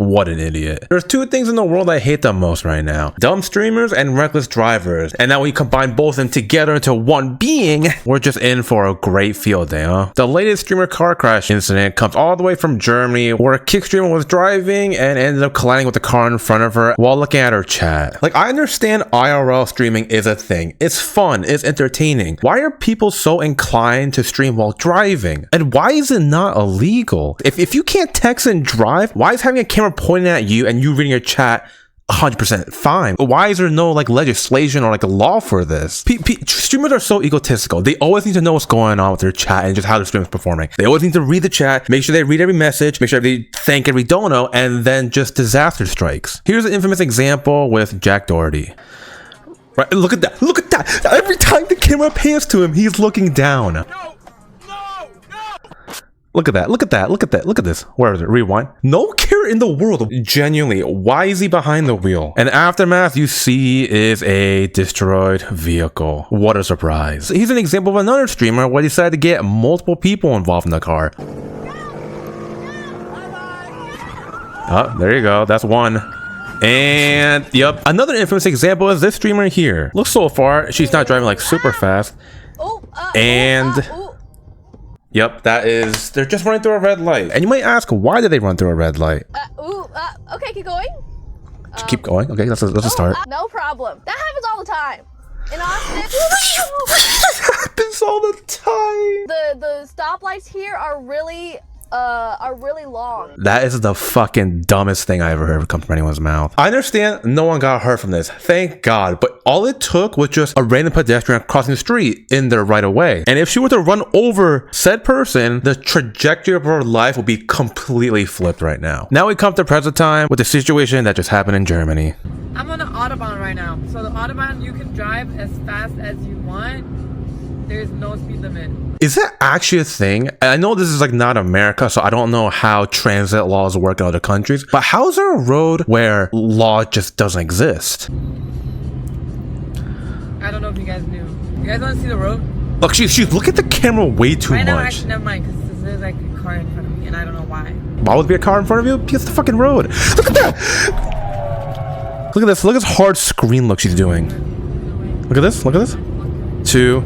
What an idiot. There's two things in the world I hate the most right now. Dumb streamers and reckless drivers. And now when you combine both of them together into one being, we're just in for a great field day, huh? The latest streamer car crash incident comes all the way from Germany, where a kick streamer was driving and ended up colliding with the car in front of her while looking at her chat. Like, I understand IRL streaming is a thing. It's fun, it's entertaining. Why are people so inclined to stream while driving? And why is it not illegal? If you can't text and drive, why is having a camera pointing at you and you reading your chat 100% fine? Why is there no like legislation or like a law for this? Streamers are so egotistical. They always need to know what's going on with their chat and just how the stream is performing. They always need to read the chat, make sure they read every message, make sure they thank every dono, and then just disaster strikes. Here's an infamous example with Jack Doherty. Right, look at that, look at that. Every time the camera pans to him, he's looking down. No. Look at that, look at that, look at that, look at this. Where is it? Rewind. No care in the world. Genuinely, why is he behind the wheel? And aftermath you see is a destroyed vehicle. What a surprise. He's an example of another streamer where he decided to get multiple people involved in the car. Oh, there you go, that's one. And yep, another infamous example is this streamer here. Look, so far, she's not driving like super fast. And yep, that is, they're just running through a red light. And you might ask, why did they run through a red light? Okay, keep going. Just keep going. Okay, let's a start. No problem. That happens all the time. In Austin, happens all the time. The stoplights here are really long. That is the fucking dumbest thing I ever heard come from anyone's mouth. I understand no one got hurt from this, thank God, but all it took was just a random pedestrian crossing the street in their right of way. And if she were to run over said person, the trajectory of her life will be completely flipped right now. Now we come to present time with the situation that just happened in Germany. I'm on the Autobahn right now. So the Autobahn, you can drive as fast as you want. There's no speed limit. Is that actually a thing? I know this is like not America, so I don't know how transit laws work in other countries, but how is there a road where law just doesn't exist? I don't know if you guys knew. You guys want to see the road? Look, she's look at the camera way too right much. Now, actually, never mind, because there's like a car in front of me, and I don't know why. Why would there be a car in front of you? Because the fucking road. Look at that! Look at this. Look at this hard screen look she's doing. Look at this. Look at this. 2.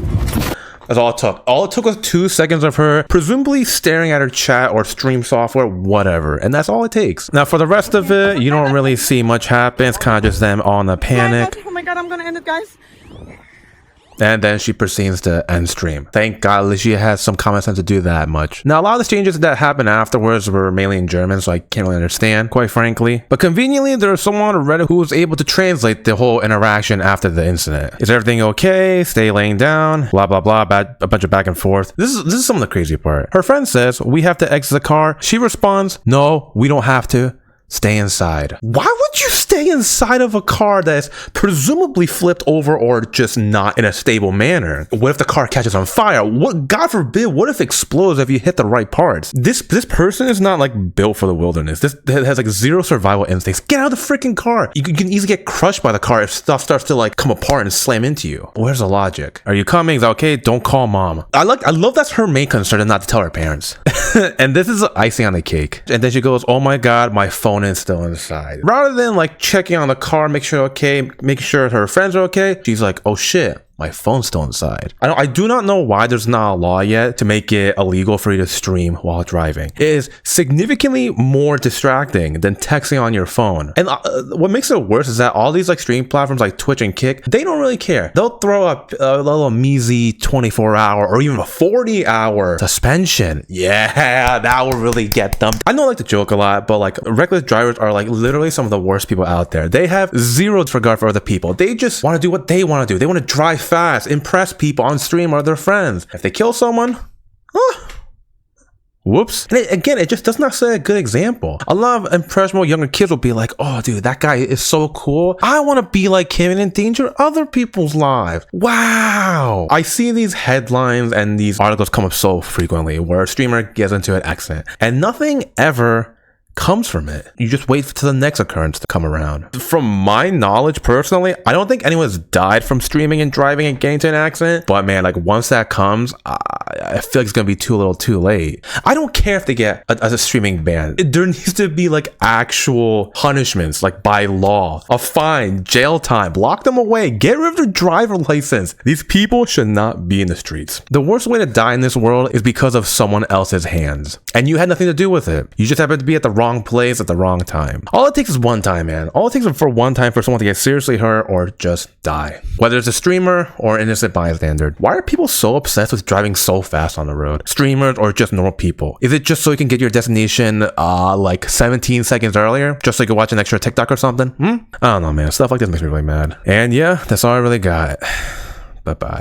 That's all it took. All it took was 2 seconds of her presumably staring at her chat or stream software, whatever. And that's all it takes. Now for the rest of it, you don't really see much happen. It's kind of just them on the panic. Oh my God, I'm gonna end it, guys. And then she proceeds to end stream. Thank God at least she has some common sense to do that much. Now, a lot of the changes that happened afterwards were mainly in German, so I can't really understand, quite frankly. But conveniently, there was someone on Reddit who was able to translate the whole interaction after the incident. Is everything okay? Stay laying down? Blah, blah, blah. A bunch of back and forth. This is some of the crazy part. Her friend says, we have to exit the car. She responds, no, we don't have to. Stay inside. Why would you stay inside of a car that's presumably flipped over or just not in a stable manner? What if the car catches on fire? What, God forbid, what if it explodes if you hit the right parts? This person is not like built for the wilderness. This has like zero survival instincts. Get out of the freaking car. You can easily get crushed by the car if stuff starts to like come apart and slam into you. Where's the logic? Are you coming? Is that okay? Don't call mom. I love that's her main concern and not to tell her parents. And this is icing on the cake. And then she goes, oh my God, my phone is still inside. Rather than like checking on the car, make sure okay, making sure her friends are okay, she's like, oh shit, my phone's still inside. I do not know why there's not a law yet to make it illegal for you to stream while driving. It is significantly more distracting than texting on your phone. And what makes it worse is that all these like streaming platforms like Twitch and Kick, they don't really care. They'll throw up a little measly 24-hour or even a 40-hour suspension. Yeah, that will really get them. I know I like to joke a lot, but like reckless drivers are like literally some of the worst people out there. They have zero regard for other people. They just want to do what they want to do. They want to drive fast, impress people on stream or their friends. If they kill someone, whoops. And again, it just does not set a good example. A lot of impressionable younger kids will be like, oh dude, that guy is so cool. I want to be like him and endanger other people's lives. Wow. I see these headlines and these articles come up so frequently where a streamer gets into an accident and nothing ever comes from it. You just wait for the next occurrence to come around. From my knowledge personally, I don't think anyone's died from streaming and driving and getting into an accident. But man, like once that comes, I feel like it's gonna be too little too late. I don't care if they get a streaming ban. There needs to be like actual punishments, like by law, a fine, jail time, lock them away, get rid of their driver license. These people should not be in the streets. The worst way to die in this world is because of someone else's hands. And you had nothing to do with it. You just happened to be at the wrong place at the wrong time. All it takes is one time, man. All it takes is for one time for someone to get seriously hurt or just die. Whether it's a streamer or innocent bystander. Why are people so obsessed with driving so fast on the road? Streamers or just normal people? Is it just so you can get your destination like 17 seconds earlier? Just so you can watch an extra TikTok or something? I don't know, man. Stuff like this makes me really mad. And yeah, that's all I really got. Bye-bye.